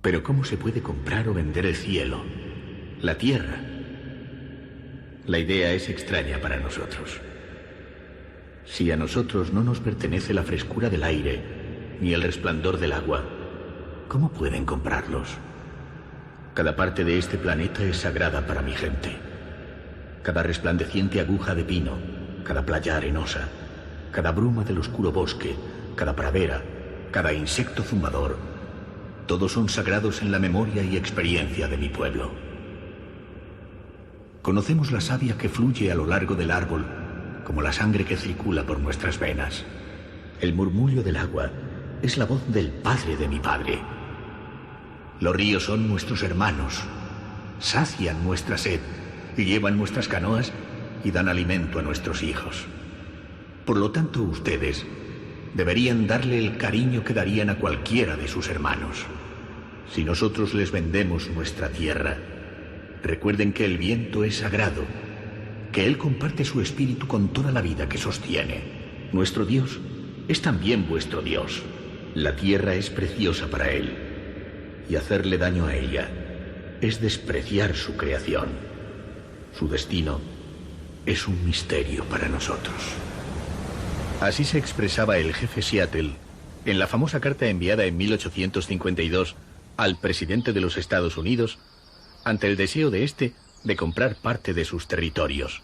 Pero ¿cómo se puede comprar o vender el cielo, la tierra? La idea es extraña para nosotros. Si a nosotros no nos pertenece la frescura del aire ni el resplandor del agua, ¿cómo pueden comprarlos? Cada parte de este planeta es sagrada para mi gente. Cada resplandeciente aguja de pino, cada playa arenosa, cada bruma del oscuro bosque, cada pradera, cada insecto zumbador, todos son sagrados en la memoria y experiencia de mi pueblo. Conocemos la savia que fluye a lo largo del árbol, como la sangre que circula por nuestras venas. El murmullo del agua es la voz del padre de mi padre. Los ríos son nuestros hermanos, sacian nuestra sed y llevan nuestras canoas y dan alimento a nuestros hijos. Por lo tanto, ustedes deberían darle el cariño que darían a cualquiera de sus hermanos. Si nosotros les vendemos nuestra tierra, recuerden que el viento es sagrado, que él comparte su espíritu con toda la vida que sostiene. Nuestro Dios es también vuestro Dios. La tierra es preciosa para él, y hacerle daño a ella es despreciar su creación. Su destino es un misterio para nosotros. Así se expresaba el jefe Seattle en la famosa carta enviada en 1852 al presidente de los Estados Unidos ante el deseo de este de comprar parte de sus territorios.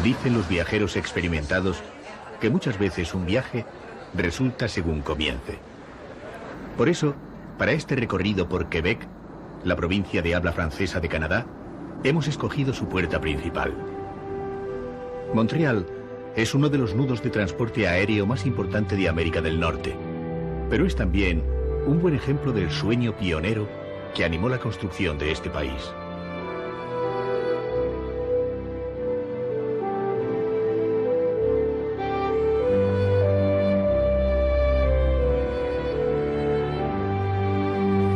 Dicen los viajeros experimentados que muchas veces un viaje resulta según comience. Por eso, para este recorrido por Quebec, la provincia de habla francesa de Canadá, hemos escogido su puerta principal. Montreal es uno de los nudos de transporte aéreo más importante de América del Norte, pero es también un buen ejemplo del sueño pionero que animó la construcción de este país.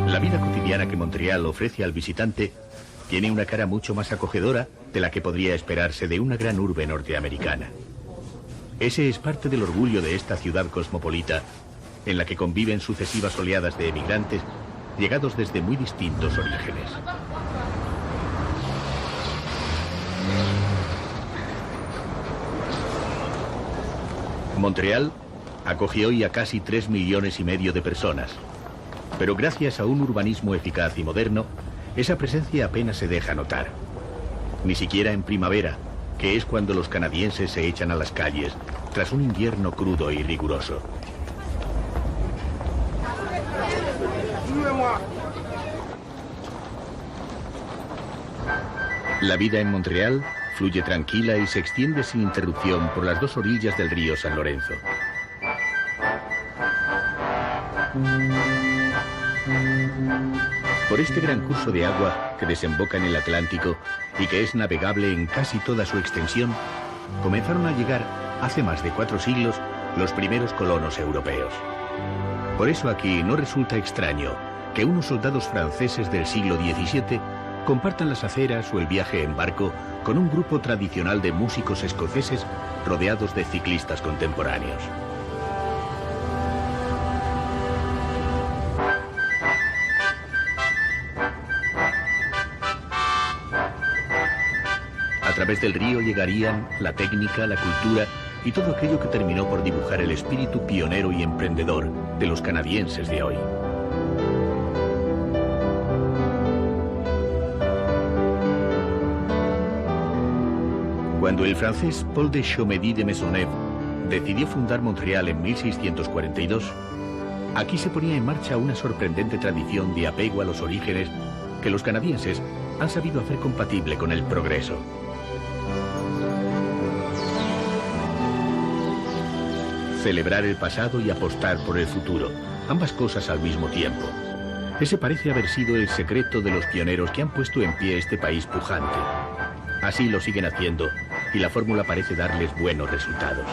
La vida cotidiana que Montreal ofrece al visitante tiene una cara mucho más acogedora de la que podría esperarse de una gran urbe norteamericana. Ese es parte del orgullo de esta ciudad cosmopolita, en la que conviven sucesivas oleadas de emigrantes llegados desde muy distintos orígenes. Montreal acoge hoy a casi 3,5 millones de personas, pero gracias a un urbanismo eficaz y moderno, esa presencia apenas se deja notar. Ni siquiera en primavera, que es cuando los canadienses se echan a las calles, tras un invierno crudo y riguroso. La vida en Montreal fluye tranquila y se extiende sin interrupción por las dos orillas del río San Lorenzo. Por este gran curso de agua que desemboca en el Atlántico y que es navegable en casi toda su extensión, comenzaron a llegar, hace más de 4 siglos, los primeros colonos europeos. Por eso aquí no resulta extraño que unos soldados franceses del siglo XVII compartan las aceras o el viaje en barco con un grupo tradicional de músicos escoceses rodeados de ciclistas contemporáneos. A través del río llegarían la técnica, la cultura y todo aquello que terminó por dibujar el espíritu pionero y emprendedor de los canadienses de hoy. Cuando el francés Paul de Chomedy de Maisonneuve decidió fundar Montreal en 1642, aquí se ponía en marcha una sorprendente tradición de apego a los orígenes que los canadienses han sabido hacer compatible con el progreso. Celebrar el pasado y apostar por el futuro, ambas cosas al mismo tiempo. Ese parece haber sido el secreto de los pioneros que han puesto en pie este país pujante. Así lo siguen haciendo y la fórmula parece darles buenos resultados.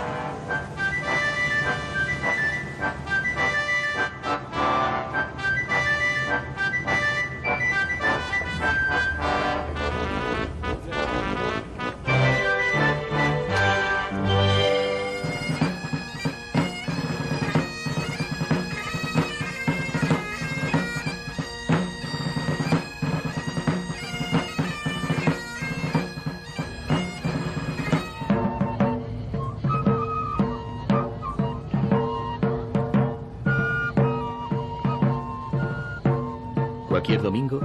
Cualquier domingo,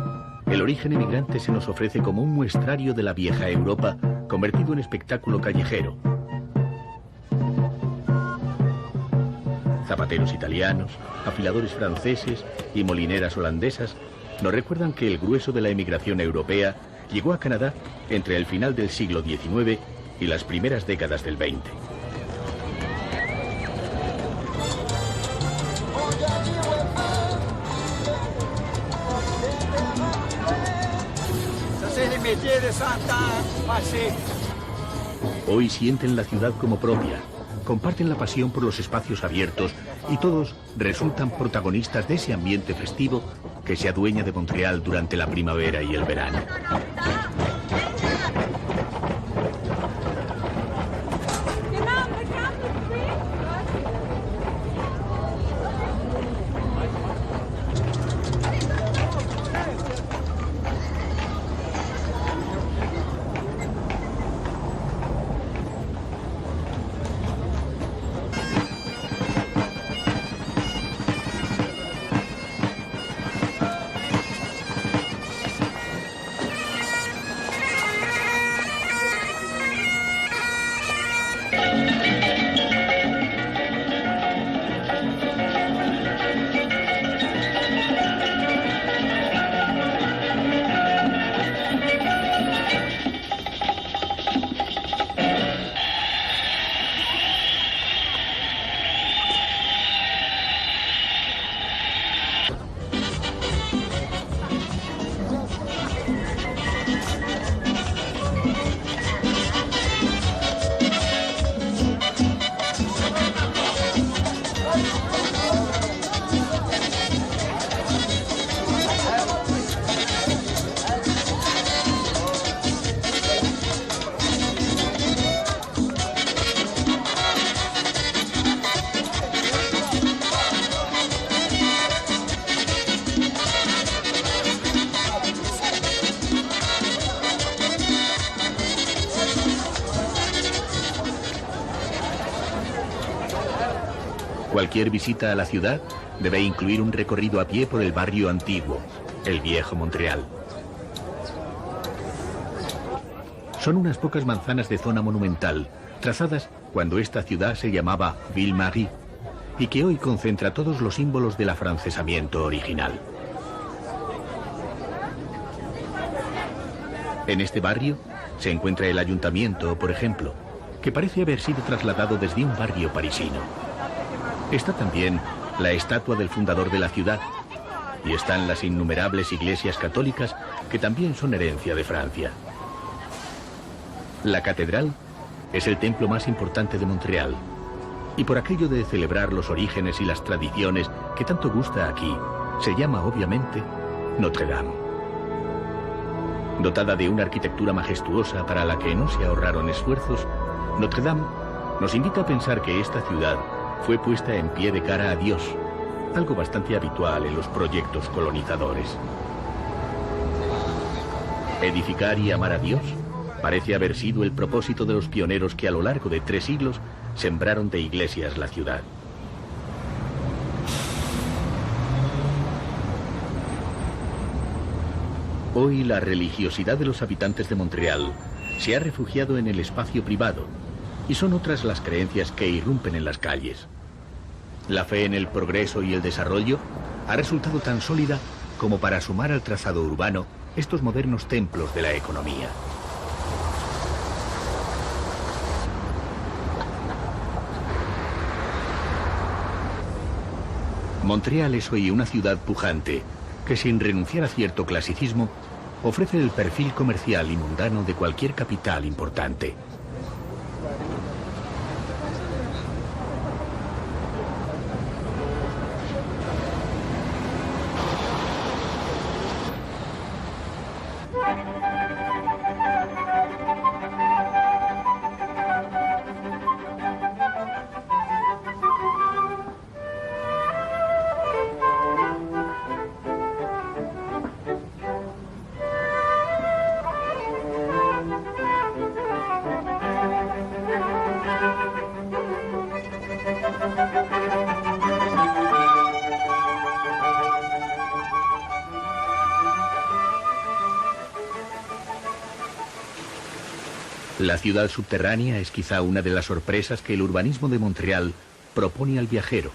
el origen emigrante se nos ofrece como un muestrario de la vieja Europa convertido en espectáculo callejero. Zapateros italianos, afiladores franceses y molineras holandesas nos recuerdan que el grueso de la emigración europea llegó a Canadá entre el final del siglo XIX y las primeras décadas del XX. Hoy sienten la ciudad como propia, comparten la pasión por los espacios abiertos y todos resultan protagonistas de ese ambiente festivo que se adueña de Montreal durante la primavera y el verano. Cualquier visita a la ciudad debe incluir un recorrido a pie por el barrio antiguo, el viejo Montreal. Son unas pocas manzanas de zona monumental, trazadas cuando esta ciudad se llamaba Ville-Marie, y que hoy concentra todos los símbolos del afrancesamiento original. En este barrio se encuentra el ayuntamiento, por ejemplo, que parece haber sido trasladado desde un barrio parisino. Está también la estatua del fundador de la ciudad y están las innumerables iglesias católicas que también son herencia de Francia. La catedral es el templo más importante de Montreal y por aquello de celebrar los orígenes y las tradiciones que tanto gusta aquí, se llama obviamente Notre Dame. Dotada de una arquitectura majestuosa para la que no se ahorraron esfuerzos, Notre Dame nos invita a pensar que esta ciudad fue puesta en pie de cara a Dios, algo bastante habitual en los proyectos colonizadores. Edificar y amar a Dios parece haber sido el propósito de los pioneros que a lo largo de 3 siglos sembraron de iglesias la ciudad. Hoy la religiosidad de los habitantes de Montreal se ha refugiado en el espacio privado y son otras las creencias que irrumpen en las calles. La fe en el progreso y el desarrollo ha resultado tan sólida como para sumar al trazado urbano estos modernos templos de la economía. Montreal es hoy una ciudad pujante que, sin renunciar a cierto clasicismo, ofrece el perfil comercial y mundano de cualquier capital importante. La ciudad subterránea es quizá una de las sorpresas que el urbanismo de Montreal propone al viajero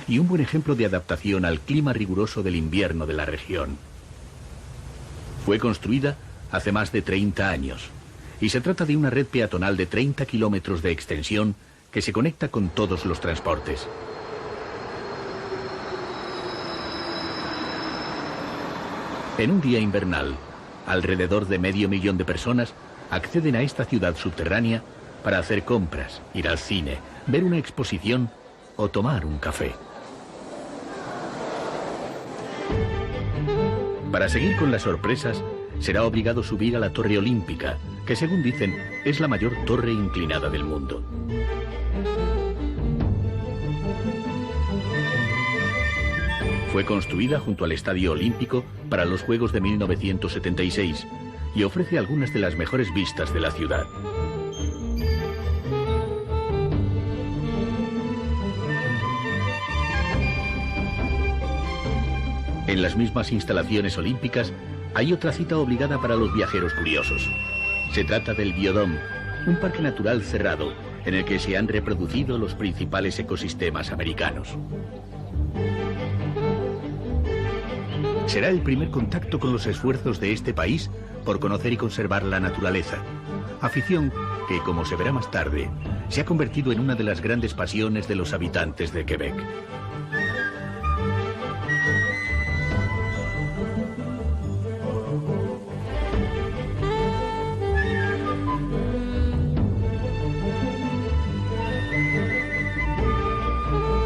y un buen ejemplo de adaptación al clima riguroso del invierno de la región. Fue construida hace más de 30 años y se trata de una red peatonal de 30 kilómetros de extensión que se conecta con todos los transportes. En un día invernal, alrededor de 500.000 de personas acceden a esta ciudad subterránea para hacer compras, ir al cine, ver una exposición o tomar un café. Para seguir con las sorpresas, será obligado subir a la Torre Olímpica, que según dicen es la mayor torre inclinada del mundo. Fue construida junto al Estadio Olímpico para los Juegos de 1976 y ofrece algunas de las mejores vistas de la ciudad. En las mismas instalaciones olímpicas hay otra cita obligada para los viajeros curiosos. Se trata del Biodôme, un parque natural cerrado en el que se han reproducido los principales ecosistemas americanos. Será el primer contacto con los esfuerzos de este país por conocer y conservar la naturaleza, afición que, como se verá más tarde, se ha convertido en una de las grandes pasiones de los habitantes de Quebec.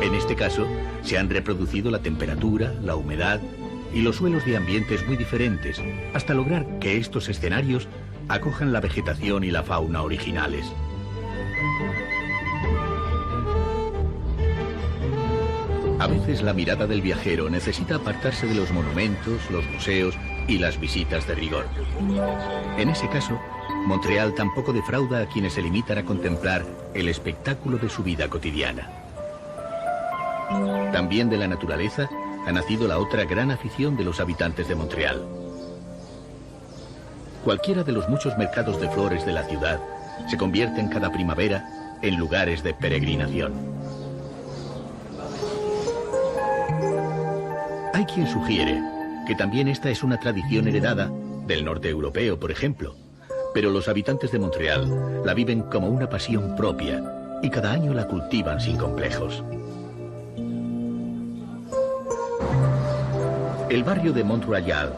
En este caso, se han reproducido la temperatura, la humedad y los suelos de ambientes muy diferentes, hasta lograr que estos escenarios acojan la vegetación y la fauna originales. A veces la mirada del viajero necesita apartarse de los monumentos, los museos y las visitas de rigor. En ese caso, Montreal tampoco defrauda a quienes se limitan a contemplar el espectáculo de su vida cotidiana. También de la naturaleza ha nacido la otra gran afición de los habitantes de Montreal. Cualquiera de los muchos mercados de flores de la ciudad se convierte en cada primavera en lugares de peregrinación. Hay quien sugiere que también esta es una tradición heredada del norte europeo, por ejemplo, pero los habitantes de Montreal la viven como una pasión propia y cada año la cultivan sin complejos. El barrio de Mont-Royal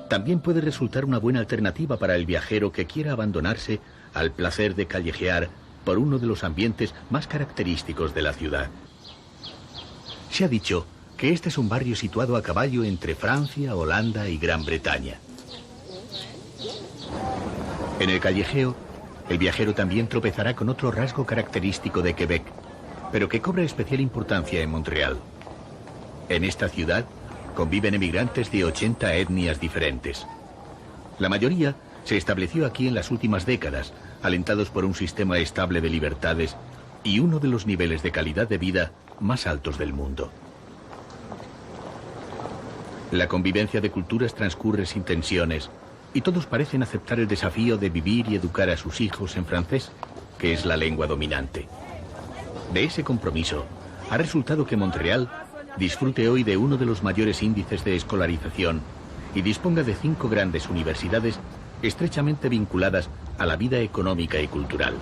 también puede resultar una buena alternativa para el viajero que quiera abandonarse al placer de callejear por uno de los ambientes más característicos de la ciudad. Se ha dicho que este es un barrio situado a caballo entre Francia, Holanda y Gran Bretaña. En el callejeo, el viajero también tropezará con otro rasgo característico de Quebec, pero que cobra especial importancia en Montreal. En esta ciudad conviven emigrantes de 80 etnias diferentes. La mayoría se estableció aquí en las últimas décadas, alentados por un sistema estable de libertades y uno de los niveles de calidad de vida más altos del mundo. La convivencia de culturas transcurre sin tensiones y todos parecen aceptar el desafío de vivir y educar a sus hijos en francés, que es la lengua dominante. De ese compromiso ha resultado que Montreal disfrute hoy de uno de los mayores índices de escolarización y disponga de 5 grandes universidades estrechamente vinculadas a la vida económica y cultural.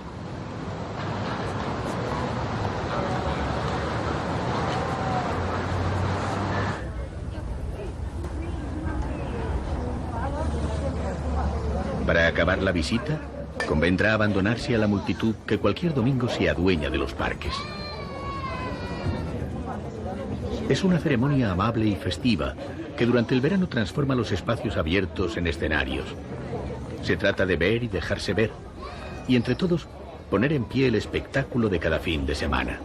Para acabar la visita, convendrá abandonarse a la multitud que cualquier domingo se adueña de los parques. Es una ceremonia amable y festiva que durante el verano transforma los espacios abiertos en escenarios. Se trata de ver y dejarse ver, y entre todos poner en pie el espectáculo de cada fin de semana.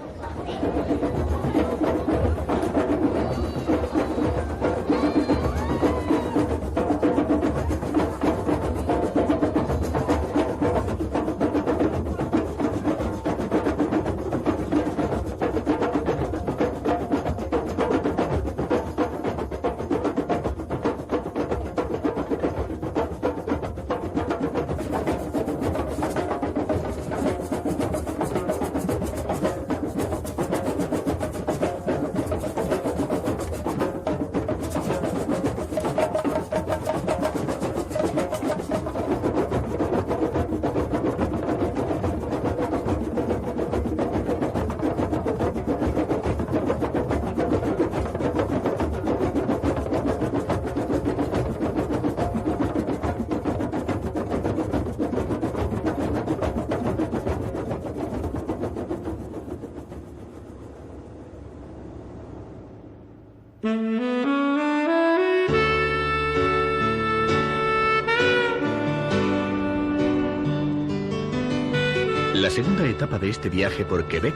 La segunda etapa de este viaje por Quebec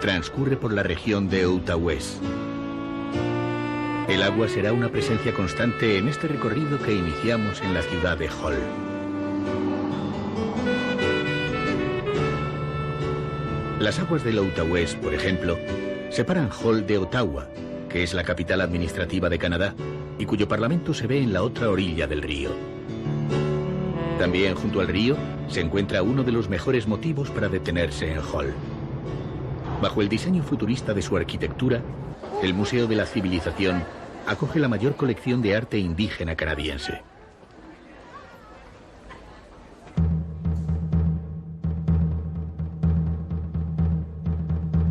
transcurre por la región de Outaouais. El agua será una presencia constante en este recorrido que iniciamos en la ciudad de Hull. Las aguas del Outaouais, por ejemplo, separan Hull de Ottawa, que es la capital administrativa de Canadá y cuyo parlamento se ve en la otra orilla del río. También junto al río se encuentra uno de los mejores motivos para detenerse en Hull. Bajo el diseño futurista de su arquitectura, el Museo de la Civilización acoge la mayor colección de arte indígena canadiense.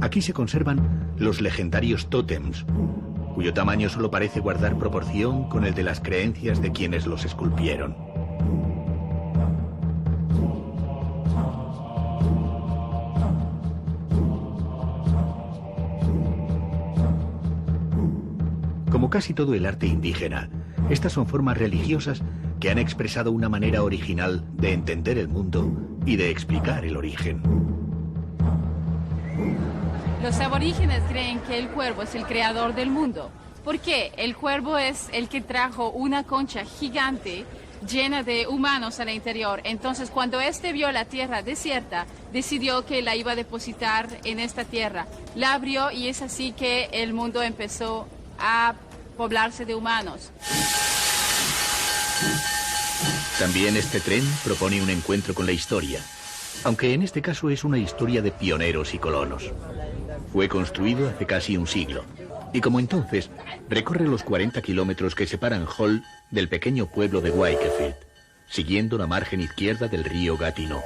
Aquí se conservan los legendarios tótems, cuyo tamaño solo parece guardar proporción con el de las creencias de quienes los esculpieron. Como casi todo el arte indígena, estas son formas religiosas que han expresado una manera original de entender el mundo y de explicar el origen. Los aborígenes creen que el cuervo es el creador del mundo, porque el cuervo es el que trajo una concha gigante llena de humanos al interior. Entonces, cuando este vio la tierra desierta, decidió que la iba a depositar en esta tierra. La abrió y es así que el mundo empezó a poblarse de humanos. También este tren propone un encuentro con la historia, aunque en este caso es una historia de pioneros y colonos. Fue construido hace casi un siglo, y como entonces, recorre los 40 kilómetros que separan Hull del pequeño pueblo de Wakefield, siguiendo la margen izquierda del río Gatineau.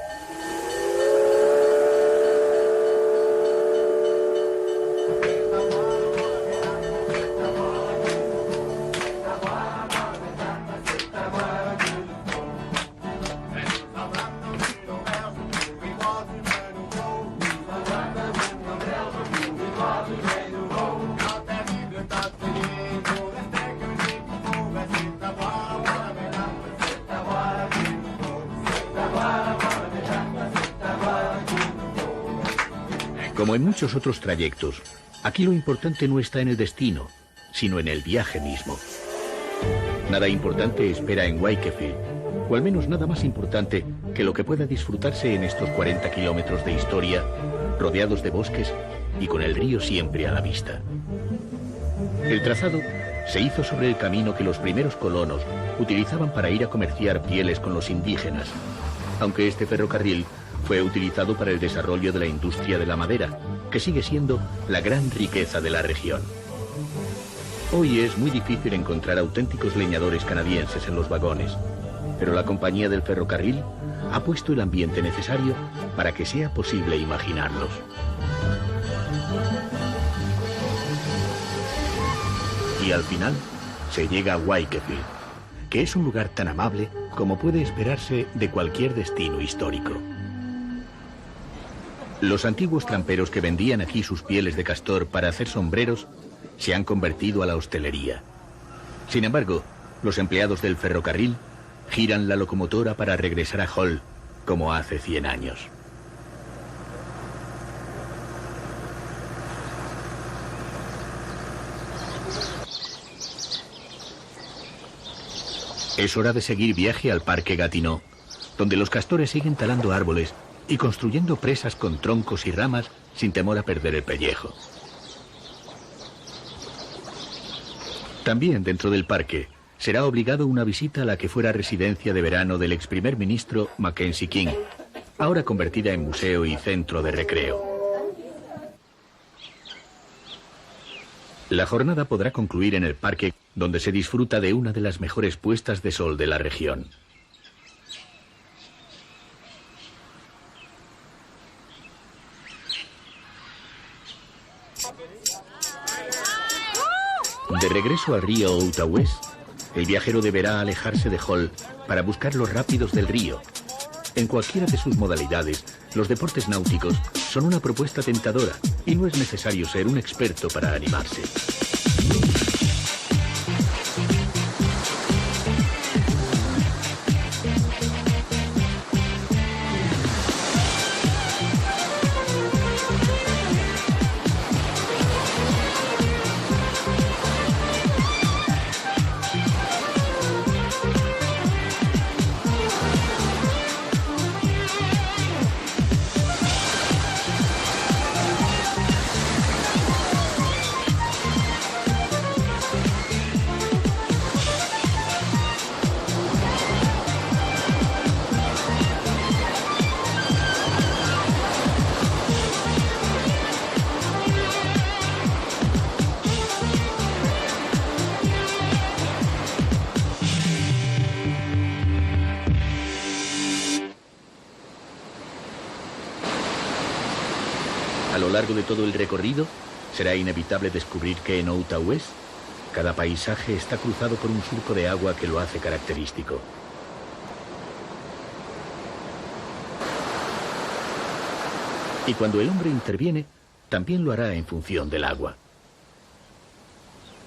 Como en muchos otros trayectos, aquí lo importante no está en el destino, sino en el viaje mismo. Nada importante espera en Wakefield, o al menos nada más importante que lo que pueda disfrutarse en estos 40 kilómetros de historia, rodeados de bosques y con el río siempre a la vista. El trazado se hizo sobre el camino que los primeros colonos utilizaban para ir a comerciar pieles con los indígenas, aunque este ferrocarril fue utilizado para el desarrollo de la industria de la madera, que sigue siendo la gran riqueza de la región. Hoy es muy difícil encontrar auténticos leñadores canadienses en los vagones, pero la compañía del ferrocarril ha puesto el ambiente necesario para que sea posible imaginarlos. Y al final se llega a Wakefield, que es un lugar tan amable como puede esperarse de cualquier destino histórico. Los antiguos tramperos que vendían aquí sus pieles de castor para hacer sombreros se han convertido a la hostelería. Sin embargo, los empleados del ferrocarril giran la locomotora para regresar a Hull como hace 100 años. Es hora de seguir viaje al Parque Gatineau, donde los castores siguen talando árboles y construyendo presas con troncos y ramas sin temor a perder el pellejo. También dentro del parque será obligado una visita a la que fuera residencia de verano del ex primer ministro Mackenzie King, ahora convertida en museo y centro de recreo. La jornada podrá concluir en el parque, donde se disfruta de una de las mejores puestas de sol de la región. De regreso al río Outaouais, el viajero deberá alejarse de Hull para buscar los rápidos del río. En cualquiera de sus modalidades, los deportes náuticos son una propuesta tentadora y no es necesario ser un experto para animarse. A lo largo de todo el recorrido, será inevitable descubrir que en Outaouais, cada paisaje está cruzado por un surco de agua que lo hace característico. Y cuando el hombre interviene, también lo hará en función del agua.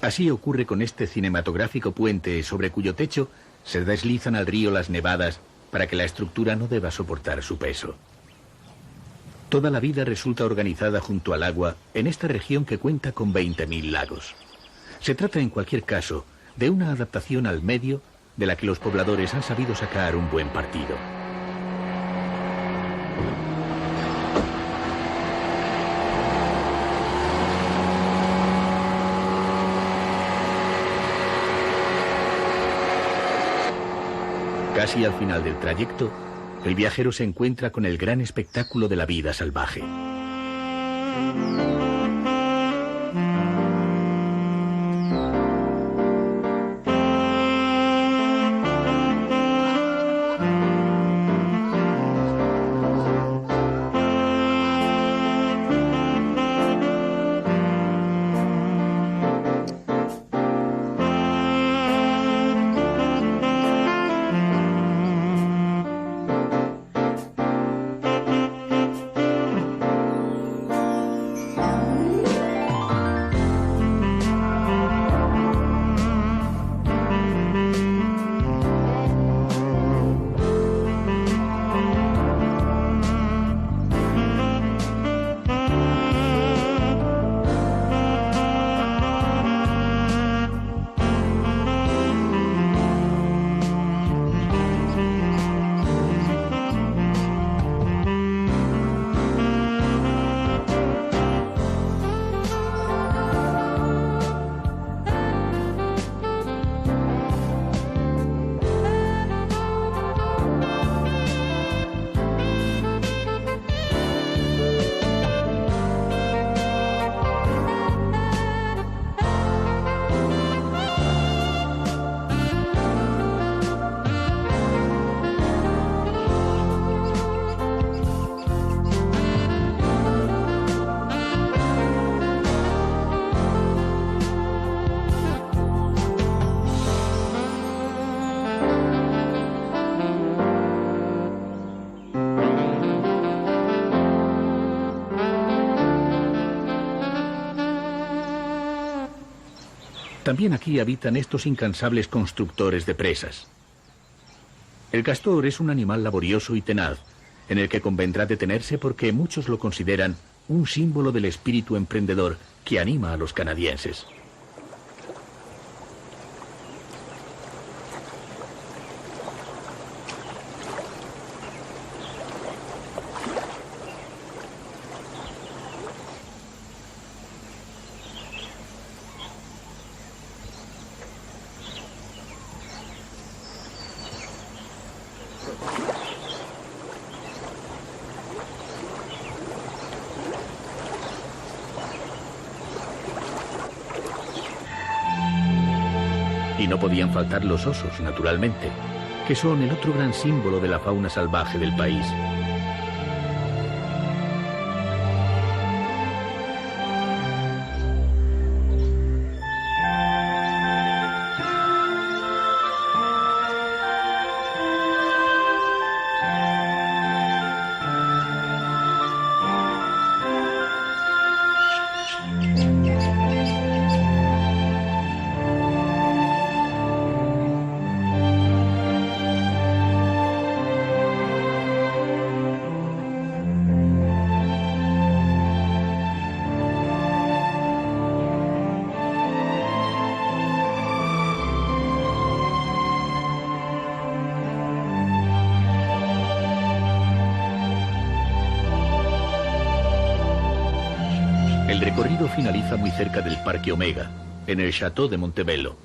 Así ocurre con este cinematográfico puente sobre cuyo techo se deslizan al río las nevadas para que la estructura no deba soportar su peso. Toda la vida resulta organizada junto al agua en esta región que cuenta con 20.000 lagos. Se trata en cualquier caso de una adaptación al medio de la que los pobladores han sabido sacar un buen partido. Casi al final del trayecto, el viajero se encuentra con el gran espectáculo de la vida salvaje. También aquí habitan estos incansables constructores de presas. El castor es un animal laborioso y tenaz, en el que convendrá detenerse porque muchos lo consideran un símbolo del espíritu emprendedor que anima a los canadienses. Y no podían faltar los osos, naturalmente, que son el otro gran símbolo de la fauna salvaje del país. El recorrido finaliza muy cerca del Parque Omega, en el Château de Montebello.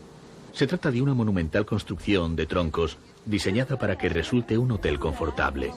Se trata de una monumental construcción de troncos diseñada para que resulte un hotel confortable.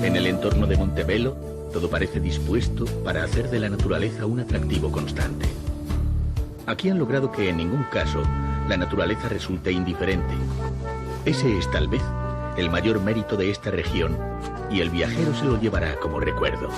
En el entorno de Montebello, todo parece dispuesto para hacer de la naturaleza un atractivo constante. Aquí han logrado que en ningún caso la naturaleza resulte indiferente. Ese es tal vez el mayor mérito de esta región y el viajero se lo llevará como recuerdo.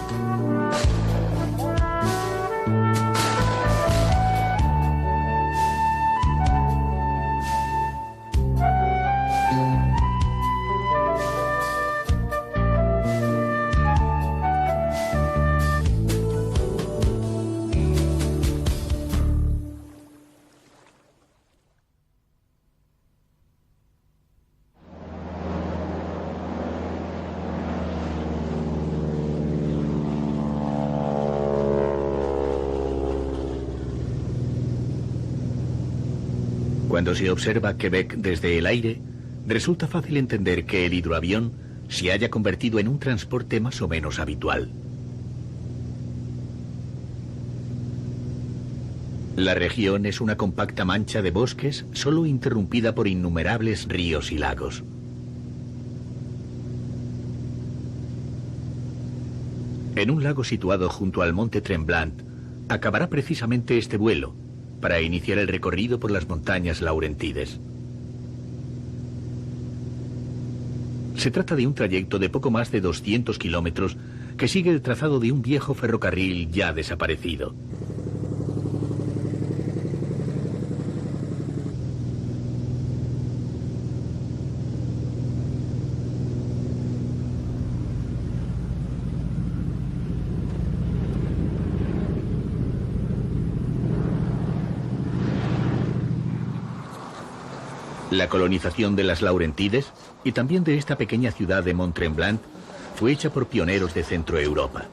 Cuando se observa Quebec desde el aire, resulta fácil entender que el hidroavión se haya convertido en un transporte más o menos habitual. La región es una compacta mancha de bosques, solo interrumpida por innumerables ríos y lagos. En un lago situado junto al monte Tremblant, acabará precisamente este vuelo, para iniciar el recorrido por las montañas Laurentides. Se trata de un trayecto de poco más de 200 kilómetros que sigue el trazado de un viejo ferrocarril ya desaparecido. La colonización de las Laurentides y también de esta pequeña ciudad de Mont-Tremblant fue hecha por pioneros de Centroeuropa.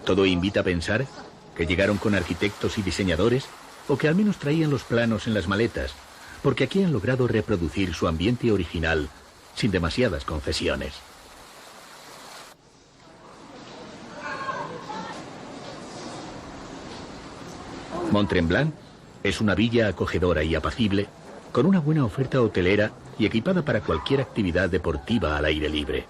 Todo invita a pensar que llegaron con arquitectos y diseñadores o que al menos traían los planos en las maletas, porque aquí han logrado reproducir su ambiente original sin demasiadas concesiones. Mont-Tremblant es una villa acogedora y apacible, con una buena oferta hotelera y equipada para cualquier actividad deportiva al aire libre.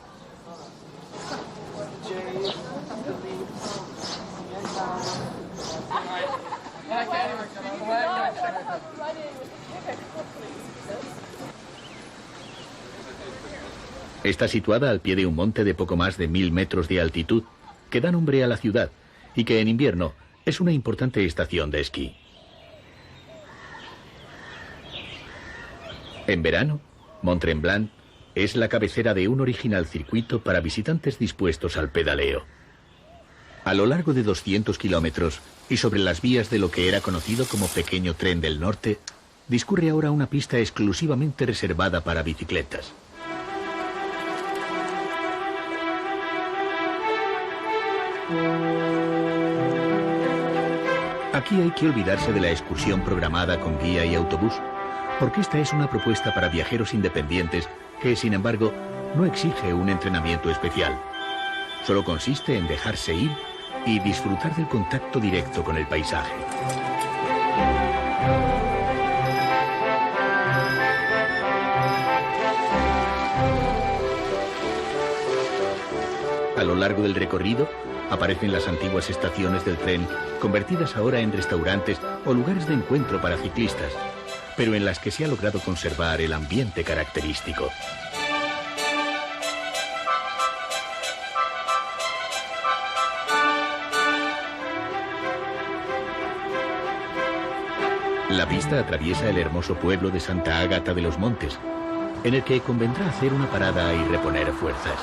Está situada al pie de un monte de poco más de 1000 metros de altitud, que da nombre a la ciudad y que en invierno es una importante estación de esquí. En verano, Mont-Tremblant es la cabecera de un original circuito para visitantes dispuestos al pedaleo. A lo largo de 200 kilómetros y sobre las vías de lo que era conocido como Pequeño Tren del Norte, discurre ahora una pista exclusivamente reservada para bicicletas. Aquí hay que olvidarse de la excursión programada con guía y autobús, porque esta es una propuesta para viajeros independientes que, sin embargo, no exige un entrenamiento especial. Solo consiste en dejarse ir y disfrutar del contacto directo con el paisaje. A lo largo del recorrido aparecen las antiguas estaciones del tren, convertidas ahora en restaurantes o lugares de encuentro para ciclistas, pero en las que se ha logrado conservar el ambiente característico. La pista atraviesa el hermoso pueblo de Santa Ágata de los Montes, en el que convendrá hacer una parada y reponer fuerzas.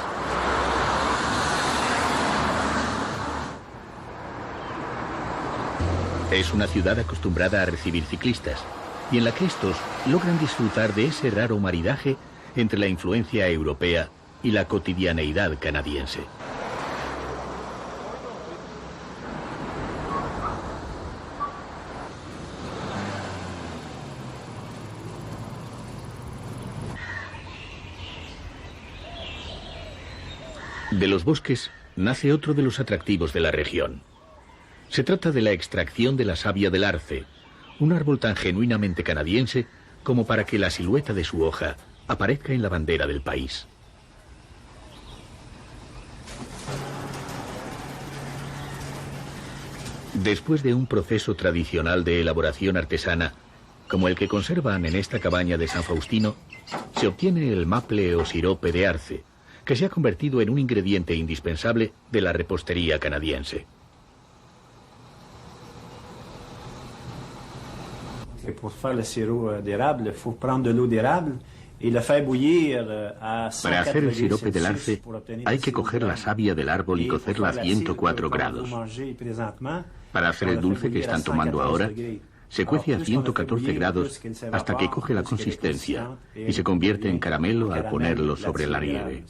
Es una ciudad acostumbrada a recibir ciclistas y en la que estos logran disfrutar de ese raro maridaje entre la influencia europea y la cotidianeidad canadiense. De los bosques nace otro de los atractivos de la región. Se trata de la extracción de la savia del arce, un árbol tan genuinamente canadiense como para que la silueta de su hoja aparezca en la bandera del país. Después de un proceso tradicional de elaboración artesana, como el que conservan en esta cabaña de San Faustino, se obtiene el maple o sirope de arce, que se ha convertido en un ingrediente indispensable de la repostería canadiense. Pour faire le sirop d'érable, il faut prendre de l'eau d'érable y la faire bouillir a 104 Para hacer el sirope del Celsius arce pour obtenir hay le que sirop coger la d'érable. savia del árbol y cocerla a 104 grados. Para hacer el dulce que están tomando ahora, se cuece a 114 grados hasta que coge la consistencia y se convierte en caramelo al ponerlo sobre la nieve.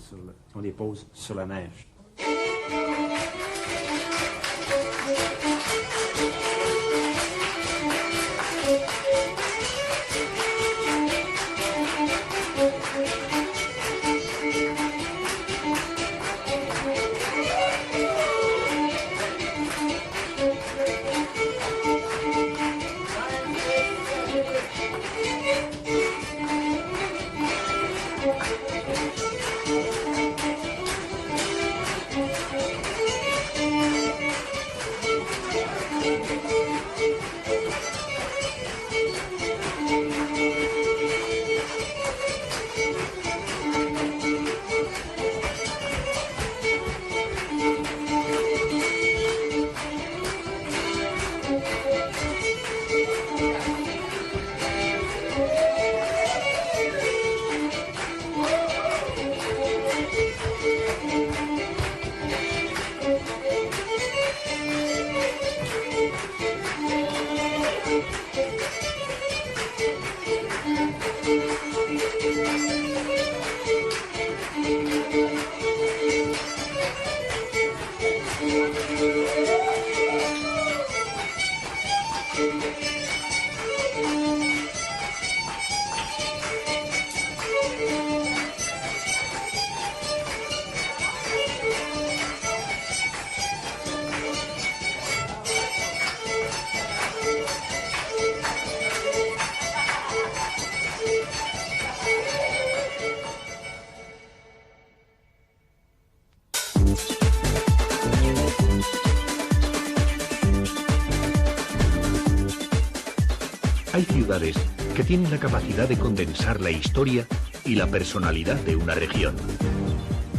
Hay ciudades que tienen la capacidad de condensar la historia y la personalidad de una región.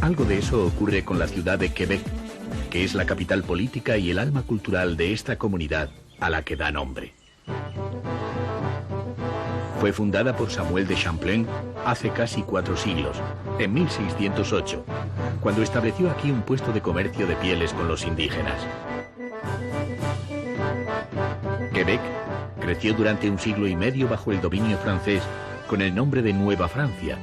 Algo de eso ocurre con la ciudad de Quebec, que es la capital política y el alma cultural de esta comunidad a la que da nombre. Fue fundada por Samuel de Champlain hace casi 4 siglos, en 1608, cuando estableció aquí un puesto de comercio de pieles con los indígenas. Quebec creció durante 1 siglo y medio bajo el dominio francés con el nombre de Nueva Francia,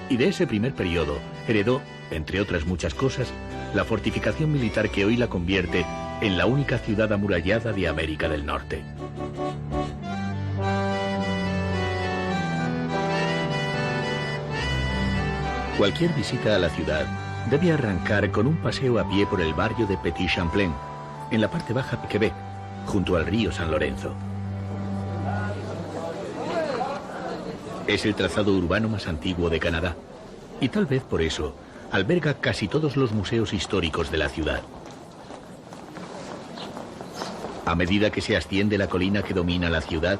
y de ese primer periodo heredó, entre otras muchas cosas, la fortificación militar que hoy la convierte en la única ciudad amurallada de América del Norte. Cualquier visita a la ciudad debe arrancar con un paseo a pie por el barrio de Petit Champlain, en la parte baja de Quebec, junto al río San Lorenzo. Es el trazado urbano más antiguo de Canadá, y tal vez por eso alberga casi todos los museos históricos de la ciudad. A medida que se asciende la colina que domina la ciudad,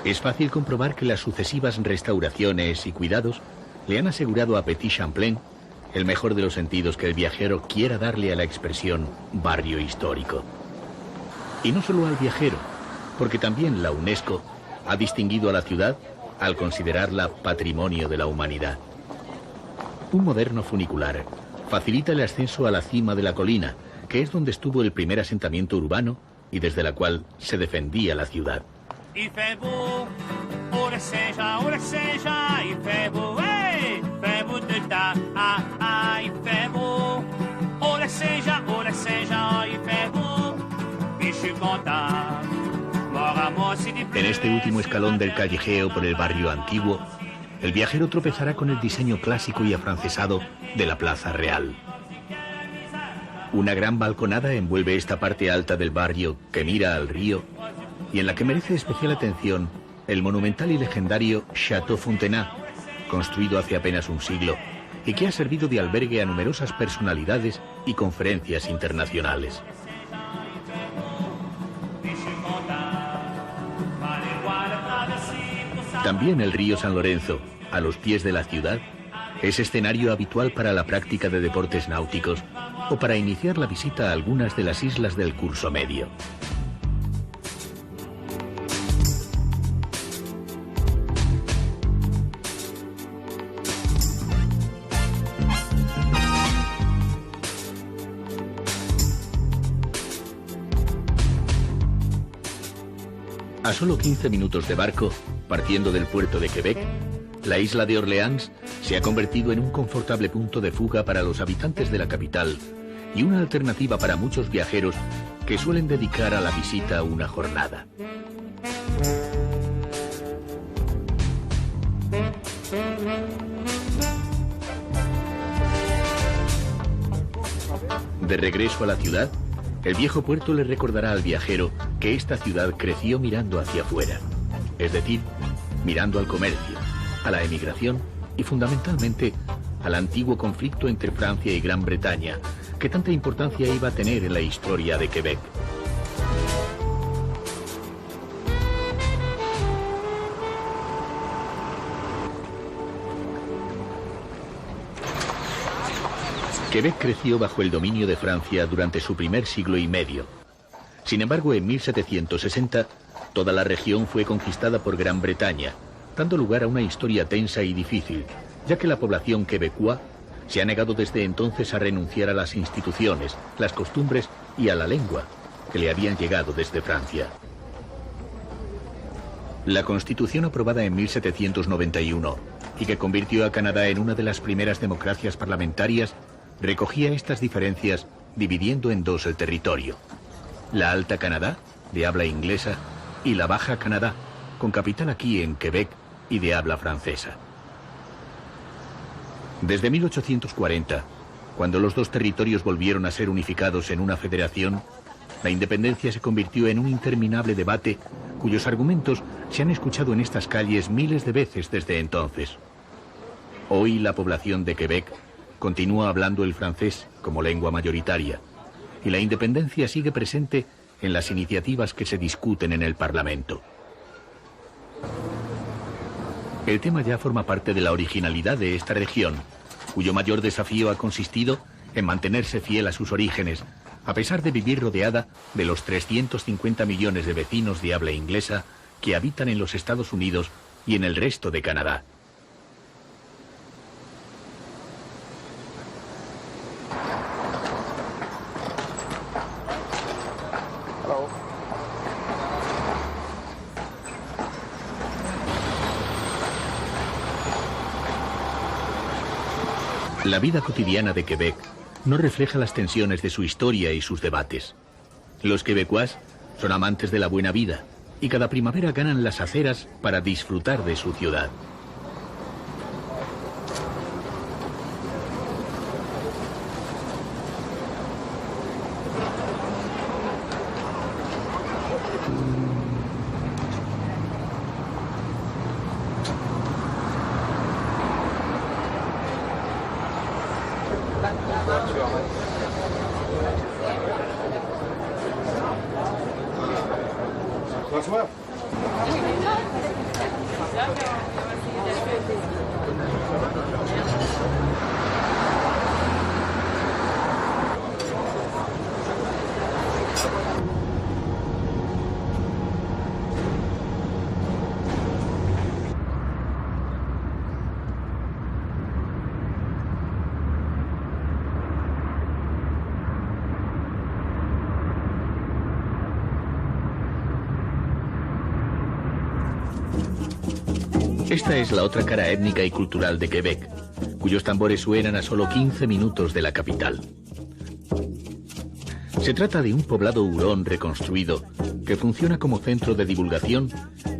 es fácil comprobar que las sucesivas restauraciones y cuidados le han asegurado a Petit Champlain el mejor de los sentidos que el viajero quiera darle a la expresión barrio histórico. Y no solo al viajero, porque también la UNESCO ha distinguido a la ciudad al considerarla patrimonio de la humanidad. Un moderno funicular facilita el ascenso a la cima de la colina, que es donde estuvo el primer asentamiento urbano y desde la cual se defendía la ciudad. En este último escalón del callejeo por el barrio antiguo, el viajero tropezará con el diseño clásico y afrancesado de la Plaza Real. Una gran balconada envuelve esta parte alta del barrio que mira al río y en la que merece especial atención el monumental y legendario Château Frontenac, construido hace apenas 1 siglo y que ha servido de albergue a numerosas personalidades y conferencias internacionales. También el río San Lorenzo, a los pies de la ciudad, es escenario habitual para la práctica de deportes náuticos o para iniciar la visita a algunas de las islas del curso medio. A solo 15 minutos de barco, partiendo del puerto de Quebec, la isla de Orleans se ha convertido en un confortable punto de fuga para los habitantes de la capital y una alternativa para muchos viajeros que suelen dedicar a la visita una jornada. De regreso a la ciudad, el viejo puerto le recordará al viajero que esta ciudad creció mirando hacia afuera, es decir, mirando al comercio, a la emigración y fundamentalmente al antiguo conflicto entre Francia y Gran Bretaña, que tanta importancia iba a tener en la historia de Quebec. Quebec creció bajo el dominio de Francia durante su primer siglo y medio. Sin embargo, en 1760, toda la región fue conquistada por Gran Bretaña, dando lugar a una historia tensa y difícil, ya que la población quebecoa se ha negado desde entonces a renunciar a las instituciones, las costumbres y a la lengua que le habían llegado desde Francia. La Constitución aprobada en 1791 y que convirtió a Canadá en una de las primeras democracias parlamentarias recogía estas diferencias dividiendo en 2 el territorio: la Alta Canadá, de habla inglesa, y la Baja Canadá, con capital aquí en Quebec y de habla francesa. Desde 1840, cuando los 2 territorios volvieron a ser unificados en una federación, la independencia se convirtió en un interminable debate cuyos argumentos se han escuchado en estas calles miles de veces desde entonces. Hoy la población de Quebec continúa hablando el francés como lengua mayoritaria, y la independencia sigue presente en las iniciativas que se discuten en el Parlamento. El tema ya forma parte de la originalidad de esta región, cuyo mayor desafío ha consistido en mantenerse fiel a sus orígenes, a pesar de vivir rodeada de los 350 millones de vecinos de habla inglesa que habitan en los Estados Unidos y en el resto de Canadá. La vida cotidiana de Quebec no refleja las tensiones de su historia y sus debates. Los quebecuas son amantes de la buena vida y cada primavera ganan las aceras para disfrutar de su ciudad. Esta es la otra cara étnica y cultural de Quebec, cuyos tambores suenan a solo 15 minutos de la capital. Se trata de un poblado hurón reconstruido que funciona como centro de divulgación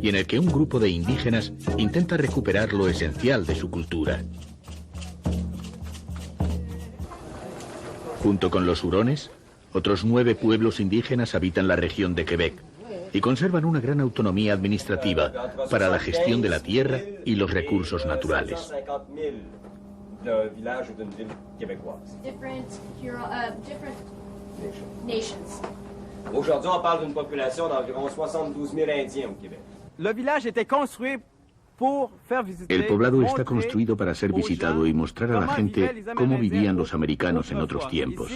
y en el que un grupo de indígenas intenta recuperar lo esencial de su cultura. Junto con los hurones, otros 9 pueblos indígenas habitan la región de Quebec y conservan una gran autonomía administrativa para la gestión de la tierra y los recursos naturales. Aujourd'hui, on parle d'une population d'environ 72 000 Indiens au Québec. Le village était construit pour faire visiter. El poblado está construido para ser visitado y mostrar a la gente cómo vivían los americanos en otros tiempos.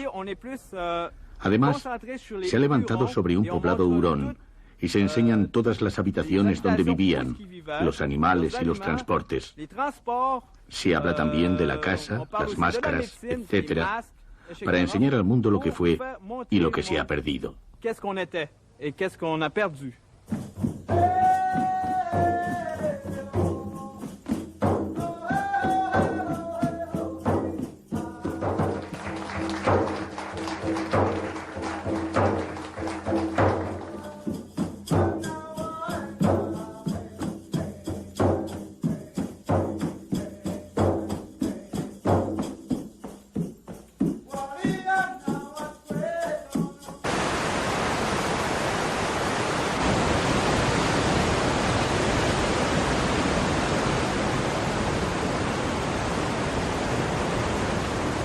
Además, se ha levantado sobre un poblado hurón y se enseñan todas las habitaciones donde vivían, los animales y los transportes. Se habla también de la casa, las máscaras, etcétera, para enseñar al mundo lo que fue y lo que se ha perdido. Qu'est-ce qu'on était et qu'est-ce qu'on a perdu.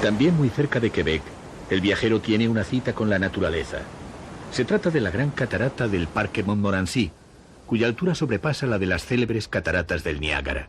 También muy cerca de Quebec, el viajero tiene una cita con la naturaleza. Se trata de la gran catarata del Parque Montmorency, cuya altura sobrepasa la de las célebres cataratas del Niágara.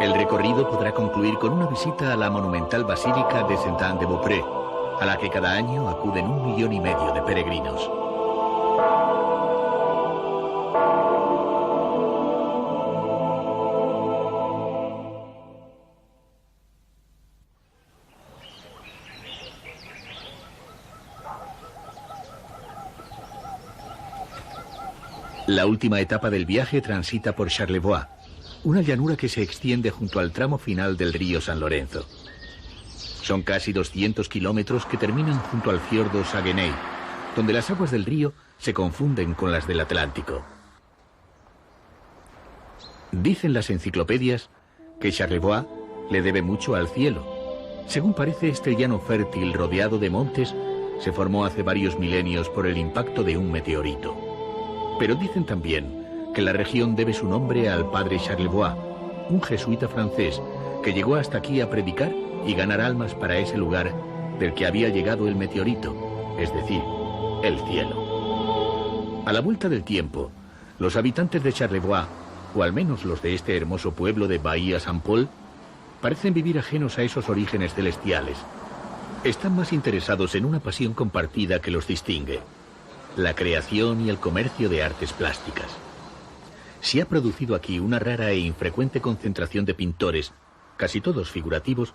El recorrido podrá concluir con una visita a la monumental Basílica de Saint-Anne-de-Beaupré, a la que cada año acuden 1,5 millones de peregrinos. La última etapa del viaje transita por Charlevoix, una llanura que se extiende junto al tramo final del río San Lorenzo. Son casi 200 kilómetros que terminan junto al fiordo Saguenay, donde las aguas del río se confunden con las del Atlántico. Dicen las enciclopedias que Charlevoix le debe mucho al cielo. Según parece, este llano fértil rodeado de montes se formó hace varios milenios por el impacto de un meteorito. Pero dicen también que la región debe su nombre al padre Charlevoix, un jesuita francés que llegó hasta aquí a predicar y ganar almas para ese lugar del que había llegado el meteorito, es decir, el cielo. A la vuelta del tiempo, los habitantes de Charlevoix, o al menos los de este hermoso pueblo de Bahía San Paul, parecen vivir ajenos a esos orígenes celestiales. Están más interesados en una pasión compartida que los distingue: la creación y el comercio de artes plásticas. Se ha producido aquí una rara e infrecuente concentración de pintores, casi todos figurativos,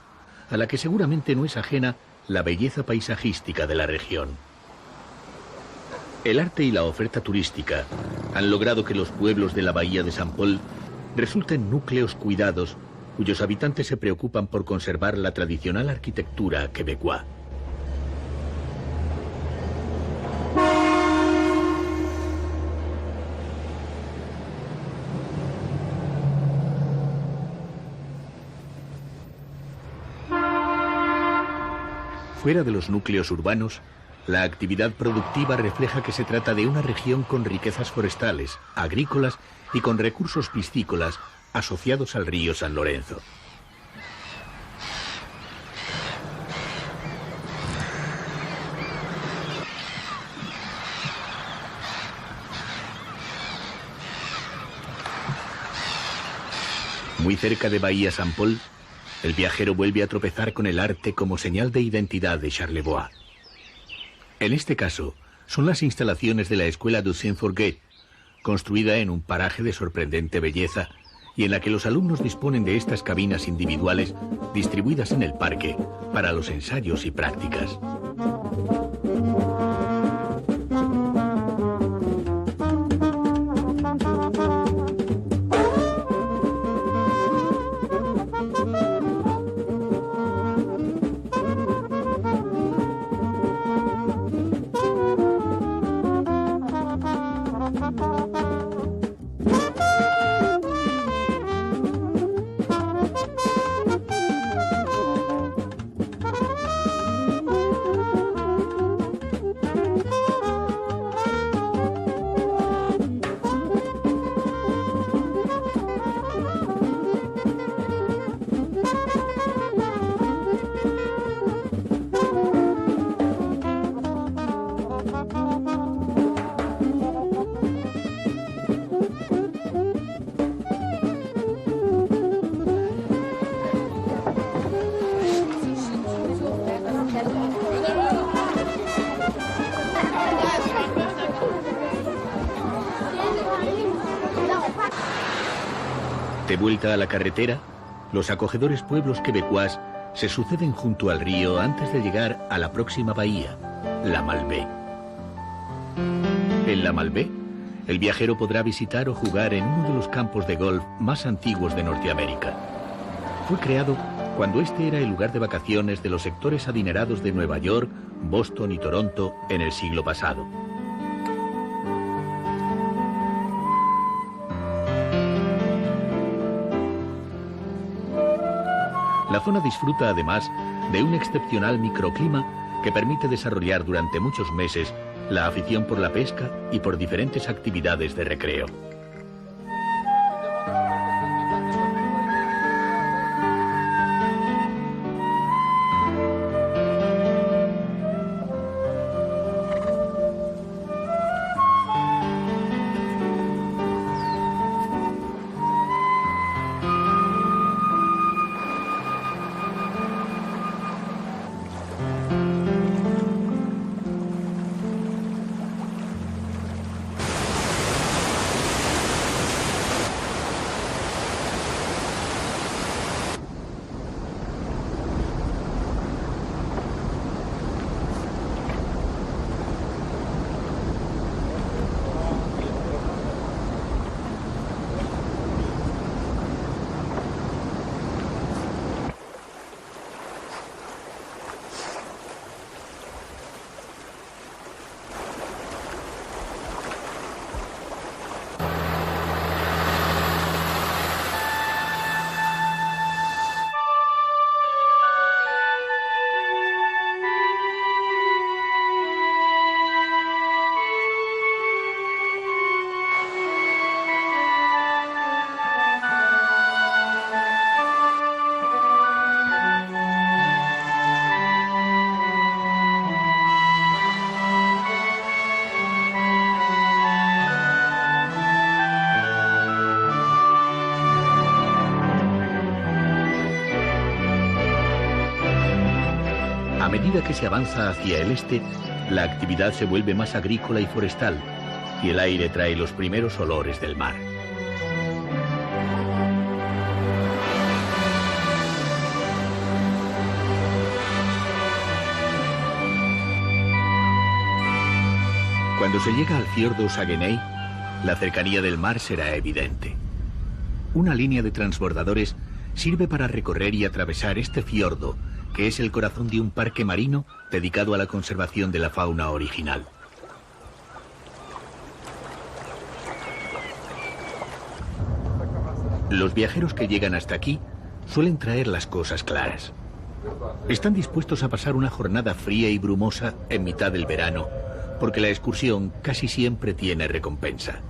a la que seguramente no es ajena la belleza paisajística de la región. El arte y la oferta turística han logrado que los pueblos de la Bahía de San Paul resulten núcleos cuidados cuyos habitantes se preocupan por conservar la tradicional arquitectura quebecois. Fuera de los núcleos urbanos, la actividad productiva refleja que se trata de una región con riquezas forestales, agrícolas y con recursos piscícolas asociados al río San Lorenzo. Muy cerca de Bahía San Paul, el viajero vuelve a tropezar con el arte como señal de identidad de Charlevoix. En este caso, son las instalaciones de la escuela du Saint-Forget, construida en un paraje de sorprendente belleza y en la que los alumnos disponen de estas cabinas individuales distribuidas en el parque para los ensayos y prácticas. De vuelta a la carretera, los acogedores pueblos quebecois se suceden junto al río antes de llegar a la próxima bahía, la Malbaie. En la Malbaie, el viajero podrá visitar o jugar en uno de los campos de golf más antiguos de Norteamérica. Fue creado cuando este era el lugar de vacaciones de los sectores adinerados de Nueva York, Boston y Toronto en el siglo pasado. La zona disfruta además de un excepcional microclima que permite desarrollar durante muchos meses la afición por la pesca y por diferentes actividades de recreo. A medida que se avanza hacia el este, la actividad se vuelve más agrícola y forestal, y el aire trae los primeros olores del mar. Cuando se llega al fiordo Saguenay, la cercanía del mar será evidente. Una línea de transbordadores sirve para recorrer y atravesar este fiordo, que es el corazón de un parque marino dedicado a la conservación de la fauna original. Los viajeros que llegan hasta aquí suelen traer las cosas claras. Están dispuestos a pasar una jornada fría y brumosa en mitad del verano, porque la excursión casi siempre tiene recompensa.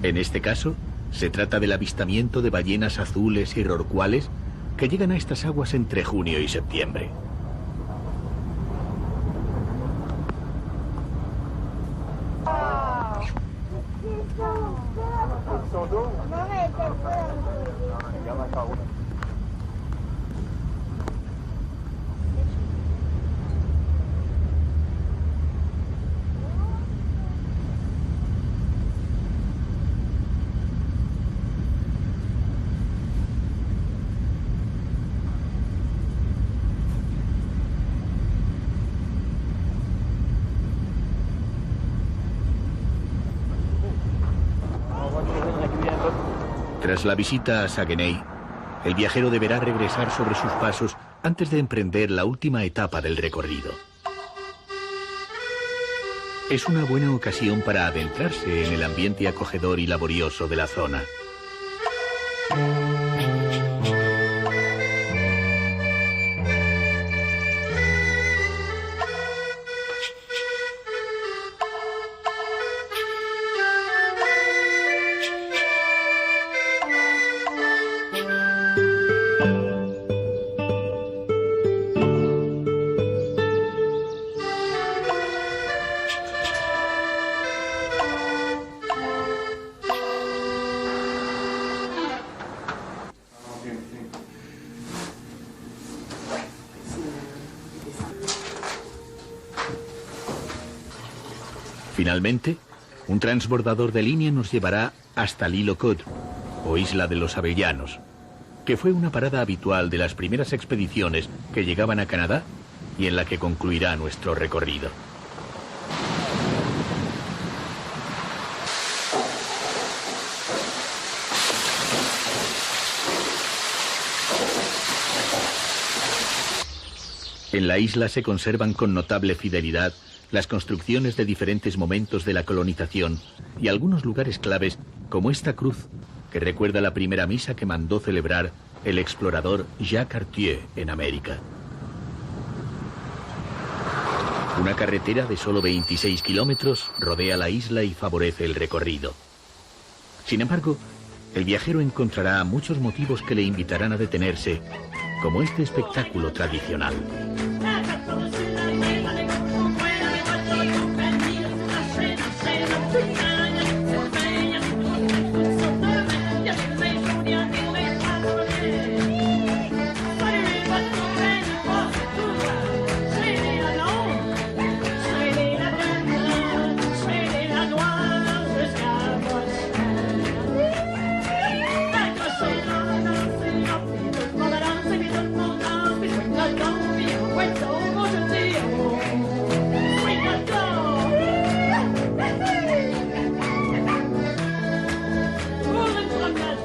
En este caso, se trata del avistamiento de ballenas azules y rorcuales que llegan a estas aguas entre junio y septiembre. Tras la visita a Saguenay, el viajero deberá regresar sobre sus pasos antes de emprender la última etapa del recorrido. Es una buena ocasión para adentrarse en el ambiente acogedor y laborioso de la zona. Finalmente, un transbordador de línea nos llevará hasta l'Île aux Coudres, o Isla de los Avellanos, que fue una parada habitual de las primeras expediciones que llegaban a Canadá y en la que concluirá nuestro recorrido. En la isla se conservan con notable fidelidad las construcciones de diferentes momentos de la colonización y algunos lugares claves como esta cruz que recuerda la primera misa que mandó celebrar el explorador Jacques Cartier en América. Una carretera de solo 26 kilómetros rodea la isla y favorece el recorrido. Sin embargo, el viajero encontrará muchos motivos que le invitarán a detenerse, como este espectáculo tradicional.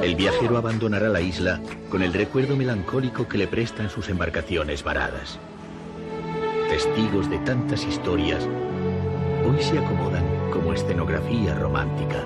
El viajero abandonará la isla con el recuerdo melancólico que le prestan sus embarcaciones varadas. Testigos de tantas historias, hoy se acomodan como escenografía romántica.